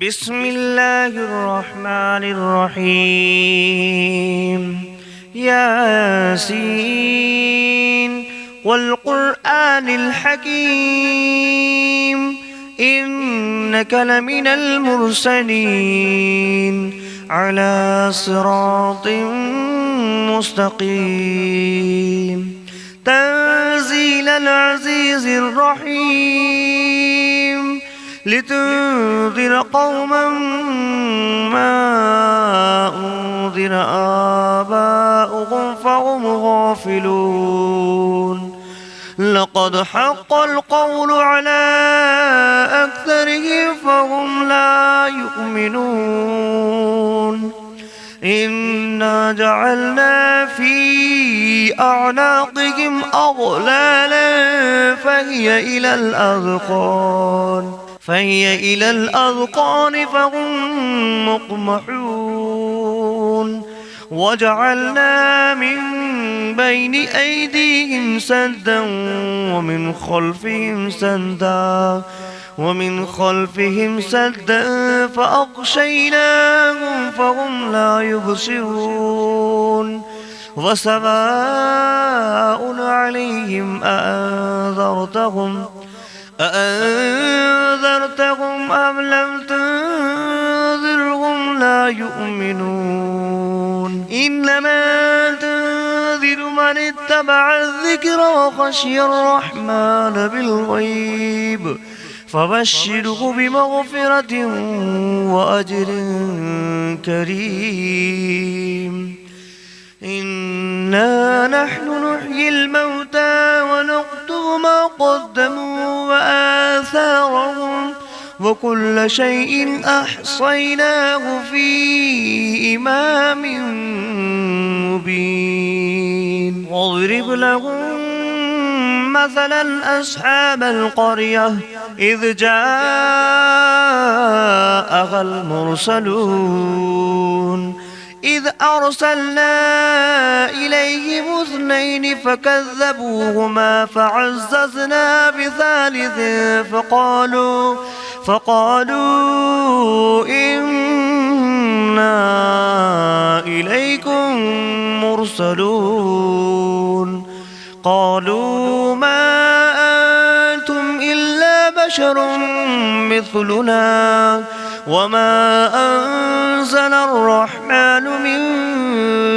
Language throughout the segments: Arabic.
بسم الله الرحمن الرحيم ياسين والقرآن الحكيم إنك لمن المرسلين على صراط مستقيم تنزيل العزيز الرحيم لتنذر قوما ما أنذر آباؤهم فهم غافلون لقد حق القول على أكثرهم فهم لا يؤمنون إنا جعلنا في أعناقهم أغلالا فهي إلى الأذقان فهم مقمحون وجعلنا من بين أيديهم سدا ومن خلفهم سدا فأغشيناهم فهم لا يبصرون وسواء عليهم أأنذرتهم أم لم تنذرهم لا يؤمنون إنما تنذر من اتبع الذكر وخشي الرحمن بالغيب فبشره بمغفرة وأجر كريم إنا نحن نحيي الموتى ونكتب ما قدموا وآثارهم وكل شيء أحصيناه في إمام مبين واضرب لهم مثلا أصحاب القرية إذ جاءها المرسلون إذ أرسلنا إليهم 2 فكذبوهما فعززنا بثالث فقالوا إنا إليكم مرسلون قالوا ما أنتم إلا بشر مثلنا وما أنزل الرحمن من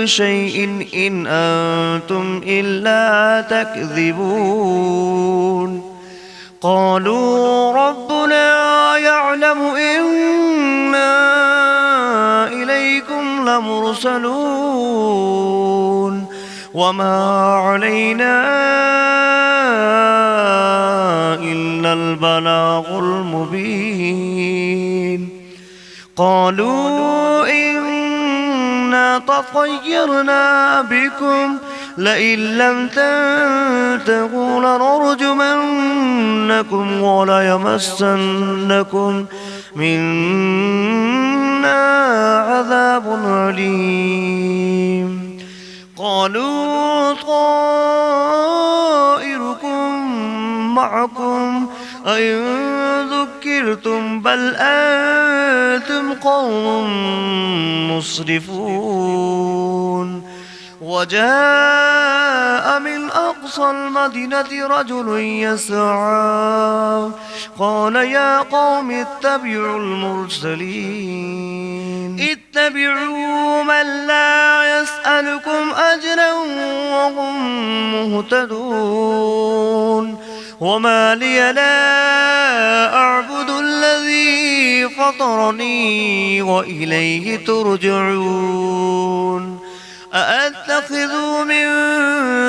شيء إن أنتم إلا تكذبون قالوا ربنا يعلم إنا إليكم لمرسلون وما علينا إلا البلاغ المبين قالوا إنا تطيرنا بكم لئن لم تنتهوا لنرجمنكم وليمسنكم منا عذاب أليم قالوا طائركم معكم أئن ذكرتم بل أنتم قوم مسرفون وجاء من أقصى المدينة رجل يسعى قال يا قوم اتبعوا المرسلين اتبعوا من لا يسألكم أجرا وهم مهتدون وما لي لا أعبد الذي فطرني وإليه ترجعون أأتخذ من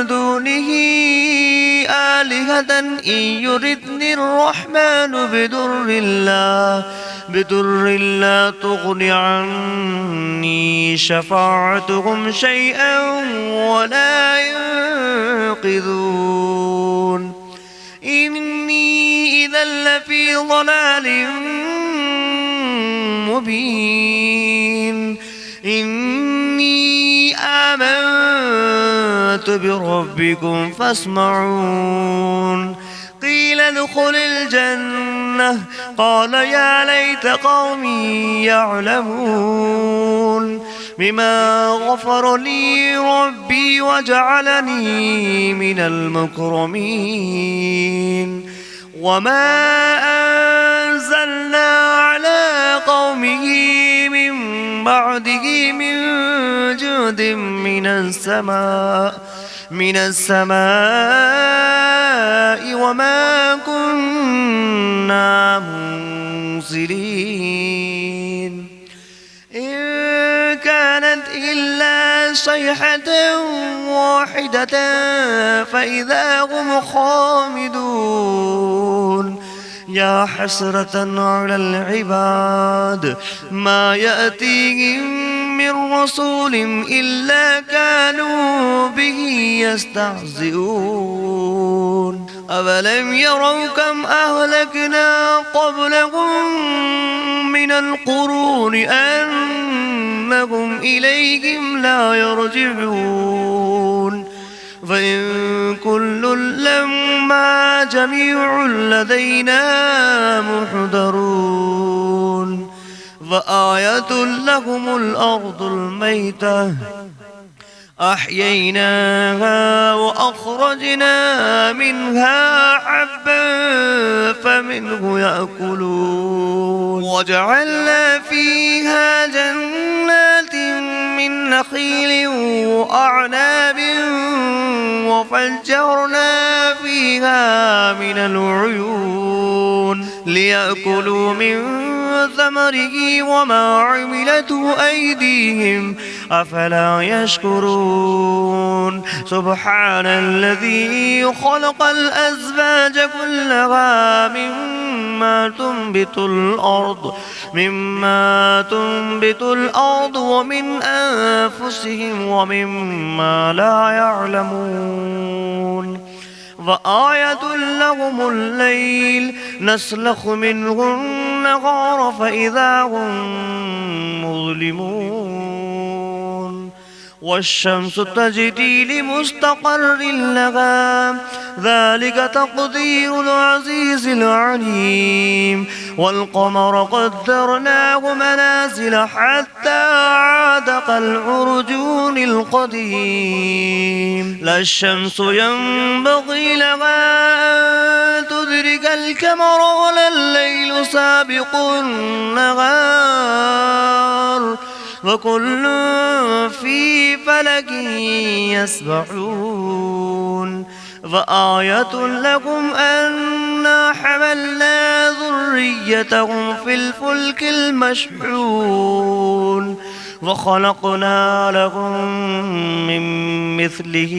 دونه آلهة إن يردني الرحمن بدر لا تغن عني شفاعتهم شيئا ولا ينقذون إني إذا لفي ضلال مبين إني آمنت بربكم فاسمعون قيل ادخل الجنة الجنة قال يا ليت قومي يعلمون بما غفر لي ربي وجعلني من المكرمين وما أنزلنا على قومه من بعده من جود من السماء وما كنا منزلين إن كانت إلا صيحة واحدة فإذا هم خامدون يا حسرة على العباد ما يأتيهم من رسول إلا كانوا به يستهزئون أولم يروا كم أهلكنا قبلهم من القرون أنهم إليهم لا يرجعون فإن كل لما جميع لدينا محضرون فآية لهم الأرض الميتة أحييناها وأخرجنا منها حبا فمنه يأكلون وجعلنا فيها جنات من نخيل وأعناب وفجرنا فيها من العيون ليأكلوا من ثمره وما عملته أيديهم أفلا يشكرون سبحان الذي خلق الأزواج كلها مما تنبت الأرض ومن أنفسهم ومما لا يعلمون وآية لهم الليل نسلخ منه النهار فإذا هم مظلمون والشمس تجري لمستقر لها ذلك تقدير العزيز العليم والقمر قدرناه منازل حتى عاد كالعرجون القديم لا الشمس ينبغي لها أن تدرك القمر ولا الليل سابق النهار وكل في فلك يسبحون وآية لكم أنا حملنا ذريتهم في الفلك المشحون وخلقنا لهم من مثله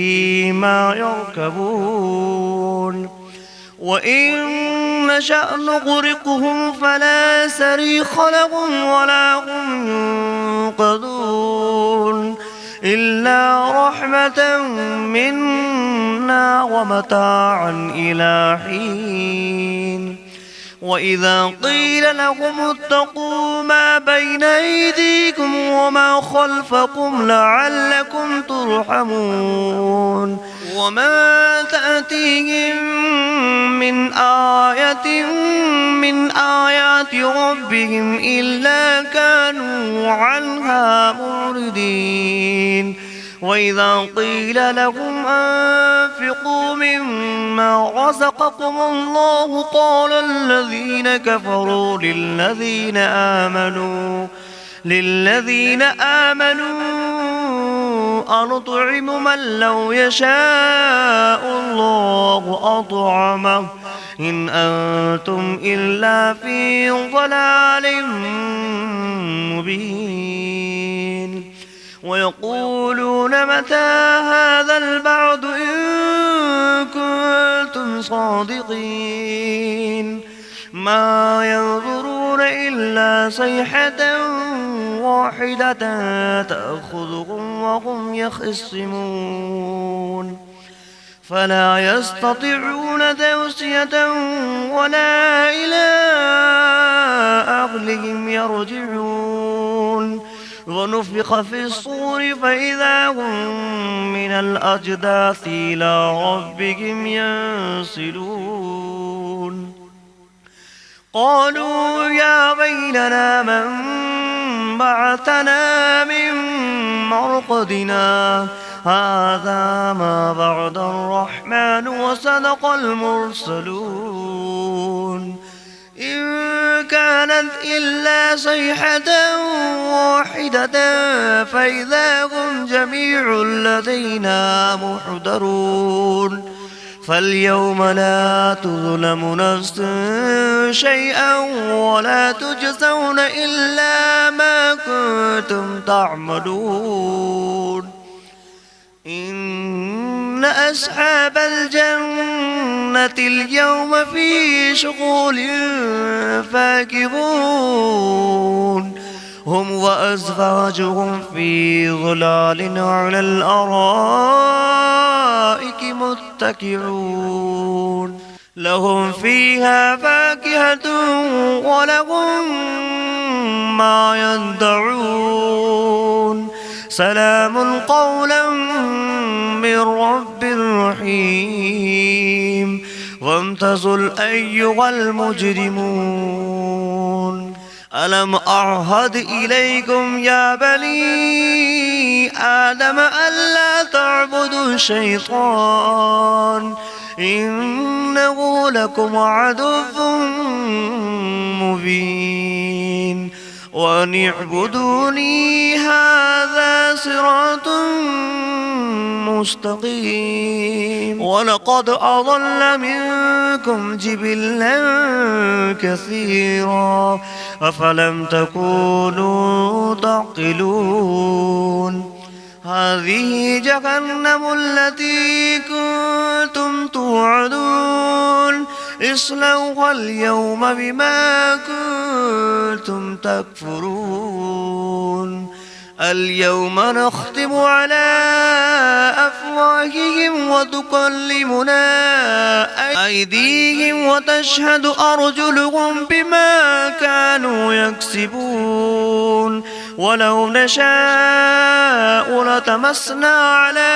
ما يركبون وإن نشأ نغرقهم فلا صريخ لهم ولا هم ينقذون إلا رحمة منا ومتاعا إلى حين وإذا قيل لهم اتقوا ما بين أيديكم وما خلفكم لعلكم ترحمون وما تأتيهم من آية من آيات ربهم إلا كانوا عنها معرضين وإذا قيل لهم أنفقوا مما رزقكم الله قال الذين كفروا للذين آمنوا أنطعم من لو يشاء الله أطعمه إن أنتم إلا في ضلال مبين ويقولون متى هذا البعد إن كنتم صادقين ما ينظرون إلا صيحة واحدة تأخذهم وهم يخصمون فلا يستطيعون توصية ولا إلى أهلهم يرجعون ونفخ في الصور فإذا هم من الأجداث إلى ربهم ينسلون قالوا يا ويلنا من بعثنا من مرقدنا هذا ما بعد الرحمن وصدق المرسلون إن كانت إلا صيحة واحدة فإذا هم جميع لدينا محضرون فاليوم لا تظلم نفس شيئا ولا تجزون إلا ما كنتم تعملون إن أصحاب الجنة اليوم في شغل فاكهون هم وأزواجهم في ظلال على الأرائك متكئون لهم فيها فاكهة ولهم ما يدعون سلام قولا من رب رحيم وامتازوا أيها المجرمون ألم أعهد إليكم يا بني آدم ألا تعبدوا الشيطان إنه لكم عدو مبين وأن اعبدوني هذا صراط مستقيم ولقد أضل منكم جبلا كثيرا أفلم تكونوا تعقلون هذه جهنم التي كنتم توعدون اصلوها اليوم بما كنتم تكفرون اليوم نختم على أفواههم وتكلمنا أيديهم وتشهد أرجلهم بما كانوا يكسبون ولو نشاء لتمسنا على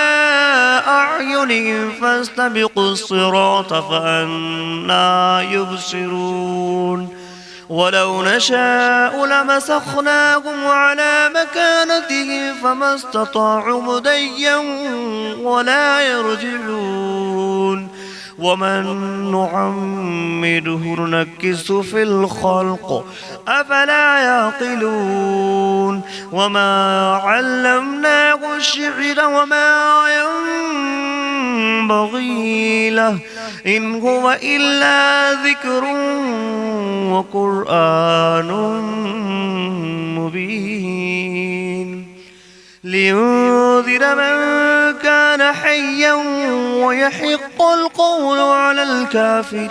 أعينهم فاستبقوا الصراط فأنى يبصرون ولو نشاء لمسخناهم على مكانتهم فما استطاعوا مضيا ولا يرجعون ومن نعمره ننكسه في الخلق أفلا يعقلون وما علمناه الشعر وما ينبغي له إن هو إلا ذكر وقرآن مبين لينذر من كان حيا ويحق القول على الكافرين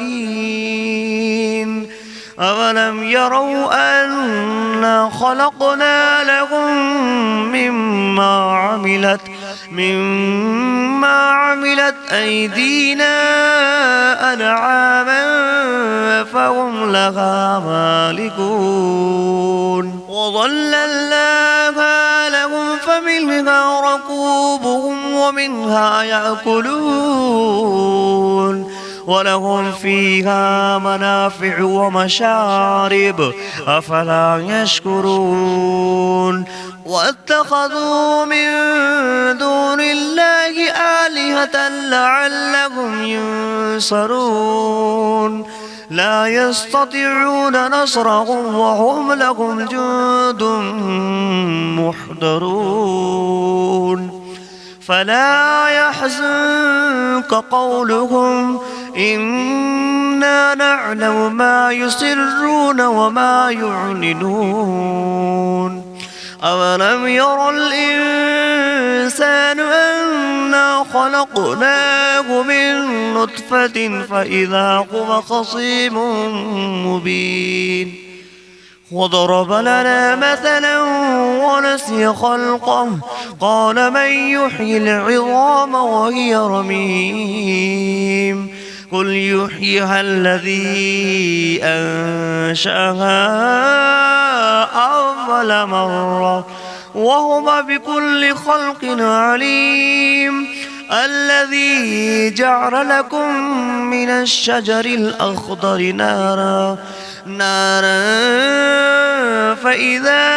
أولم يروا أنا خلقنا لهم مما عملت أيدينا أنعاما فهم لها مالكون وظللناها لهم فمنها ركوبهم ومنها يأكلون ولهم فيها منافع ومشارب أفلا يشكرون واتخذوا من دون الله آلهة لعلهم ينصرون لا يستطيعون نصرهم وهم لهم جند محضرون فلا يحزنك قولهم إنا نعلم ما يسرون وما يعلنون أولم ير الإنسان أنا خلقناه من نطفة فإذا هو خصيم مبين وضرب لنا مثلا ونسي خلقه قال من يحيي العظام وهي رميم قل يحييها الذي أنشأها أول مرة وهو بكل خلق عليم الذي جعل لكم من الشجر الأخضر نارا فإذا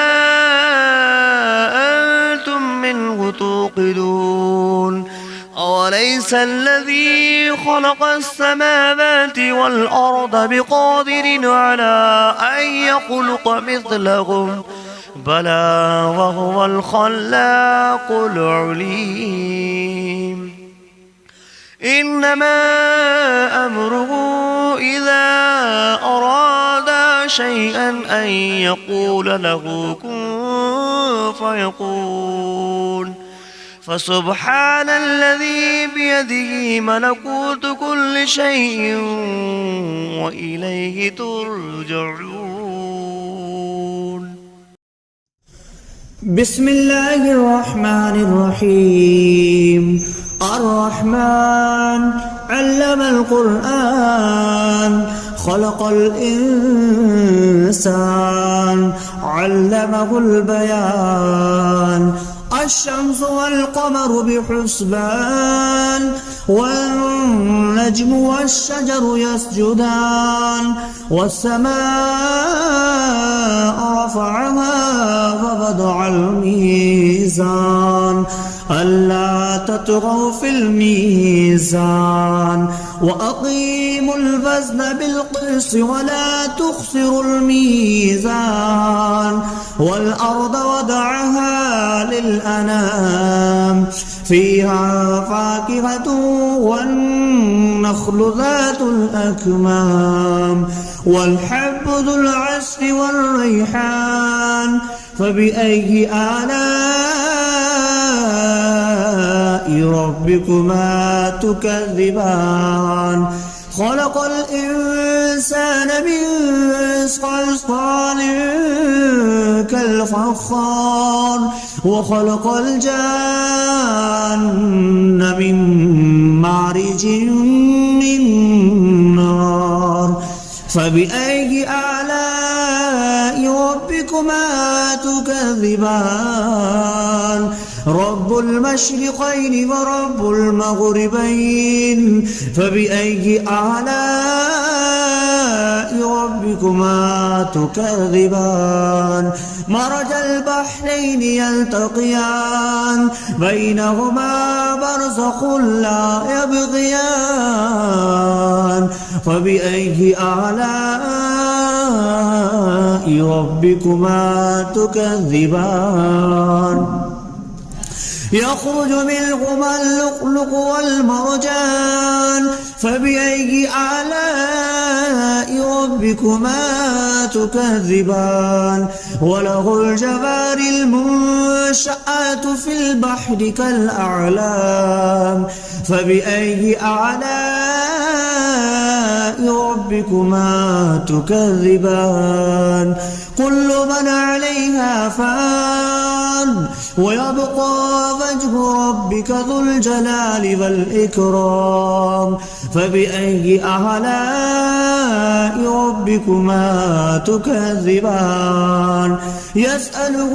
أنتم منه توقدون أوليس الذي خلق السماوات والأرض بقادر على أن يخلق مثلهم بلى وهو الخلاق العليم إنما أمره إذا أراد شيئا أن يقول له كن فيكون فسبحان الذي بيده ملكوت كل شيء وإليه ترجعون. بسم الله الرحمن الرحيم. الرحمن علم القرآن خلق الإنسان علمه البيان الشمس والقمر بحسبان والنجم والشجر يسجدان والسماء رفعها ووضع الميزان ألا تطغوا في الميزان وأقيموا الوزن بالقسط ولا تخسروا الميزان والأرض وضعها للأنام فيها فاكهة والنخل ذات الأكمام والحب ذو العصف والريحان فبأي آلاء ربكما تكذبان خلق الإنسان من صلصال كالفخار وخلق الجان من مارج من نار فبأي آلاء ربكما تكذبان رب المشرقين ورب المغربين فبأي آلاء ربكما تكذبان مرج البحرين يلتقيان بينهما برزخ لا يبغيان فبأي آلاء ربكما تكذبان يخرج منهما اللؤلؤ والمرجان فبأي آلاء ربكما تكذبان وله الجوار المنشآت في البحر كالأعلام فبأي آلاء ربكما تكذبان كل من عليها فان ويبقى وجه ربك ذو الجلال والإكرام فبأي آلاء ربكما تكذبان يسأله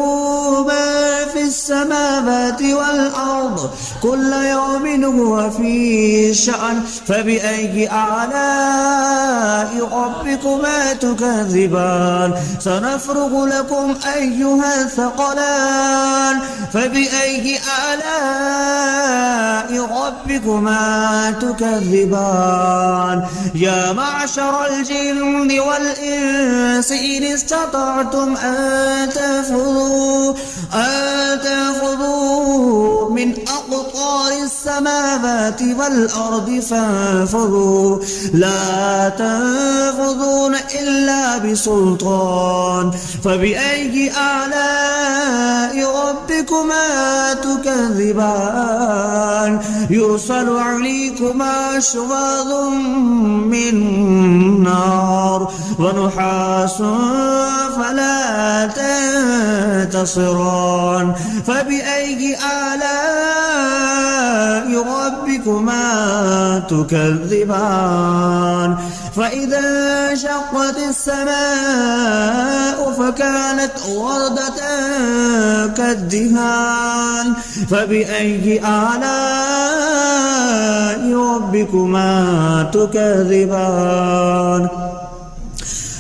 ما في السماوات والأرض كل يوم هو في شأن فبأي آلاء ربكما تكذبان سنفرغ لكم أيها الثقلان فبأي آلاء ربكما تكذبان يا معشر الجن والإنس إن استطعتم أن تنفذوا من أقطار السماوات والأرض فانفذوا لا تنفذون إلا بسلطان فبأي آلاء ربكما تكذبان يرسل عليكما شواظ من نار ونحاس فلا تنتصران فبأي آلاء ربكما تكذبان فإذا انشقت السماء فكانت وردة كالدهان فبأي آلاء ربكما تكذبان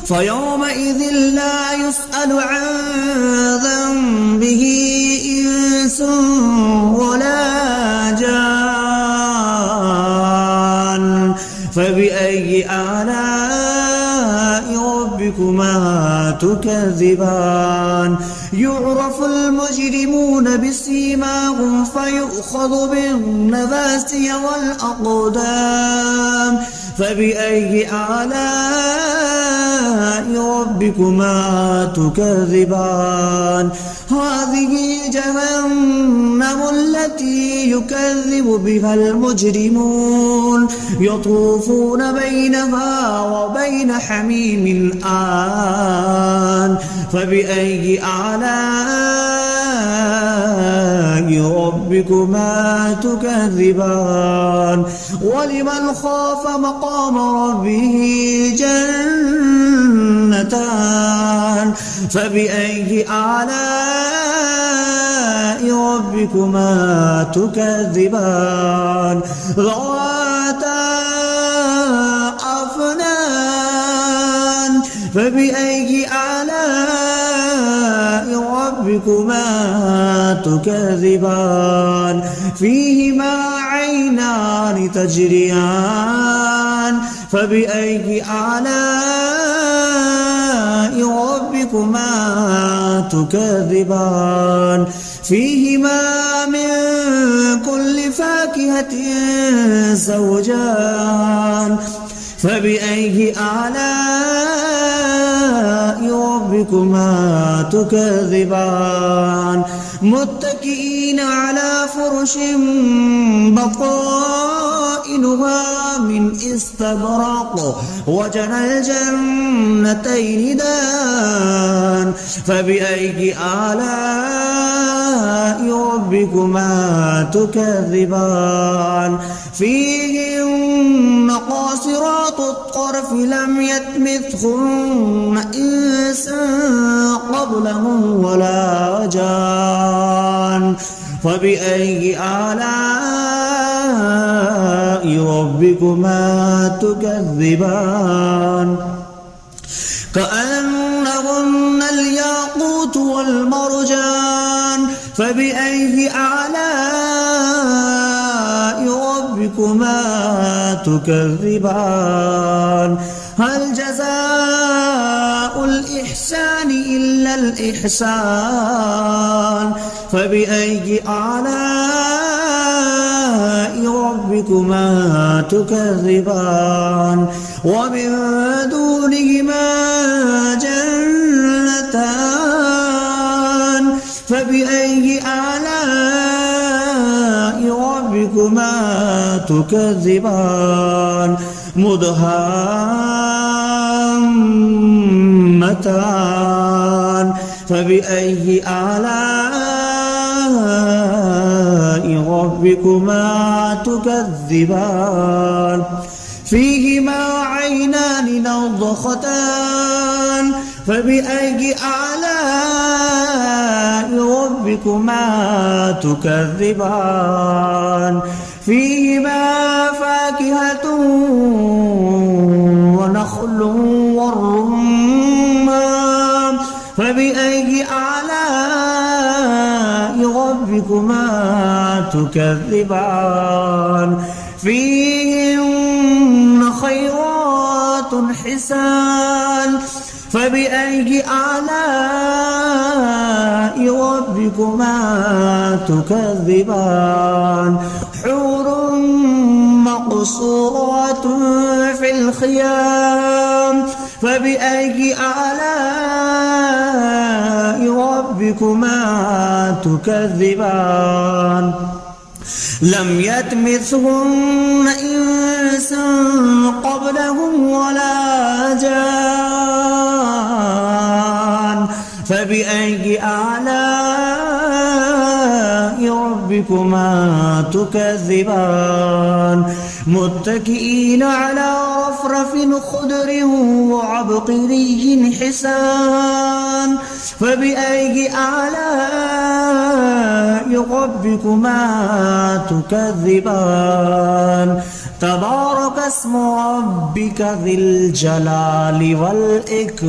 فيومئذ لا يسأل عن ذنبه إنس ولا جان فبأي آلاء ربكما تكذبان يعرف المجرمون بسيماهم فيؤخذ بالنواسي والأقدام فبأي آلاء ربكما تكذبان هذه جهنم التي يكذب بها المجرمون يطوفون بينها وبين حميم آن فبأي آلاء ربكما تكذبان ولمن خاف مقام ربه جنتان فبأي آلاء ربكما تكذبان ذواتا أفنان فبأي آلاء ربكما تكذبان فيهما عينان تجريان فبأي آلاء ربكما تكذبان فيهما من كل فاكهة زوجان فبأي آلاء ربكما تكذبان متكئين على فرش بطائنها من استبرق وجنى الجنتين دان فبأي آلاء ربكما تكذبان فيهن قاصرات الطرف لم يطمثهن إنس قبلهم ولا جان فبأي آلاء ربكما تكذبان كأنهن الياقوت والمرجان فبأي آلاء ربكما تكذبان هل جزاء الإحسان إلا الإحسان فبأي آلاء ربكما تكذبان ومن دونهما جنتان فبأي آلاء ربكما تكذبان مدهامتان فبأي آلاء ربكما تكذبان فيهما عينان نضختان فبأي آلاء ربكما تكذبان فيهما فاكهة ونخل والرمان فبأي آلاء ربكما تكذبان فيهن خيرات حسان فبأي آلاء ربكما تكذبان حور مقصورات في الخيام فبأي آلاء ربكما تكذبان لم يطمثهن إنس قبلهم ولا جان فبأي آلاء ربكما تكذبان متكئين على رفرف خضر وعبقري حسان فبأي آلاء ربكما تكذبان تبارك اسم ربك ذي الجلال والإكرام.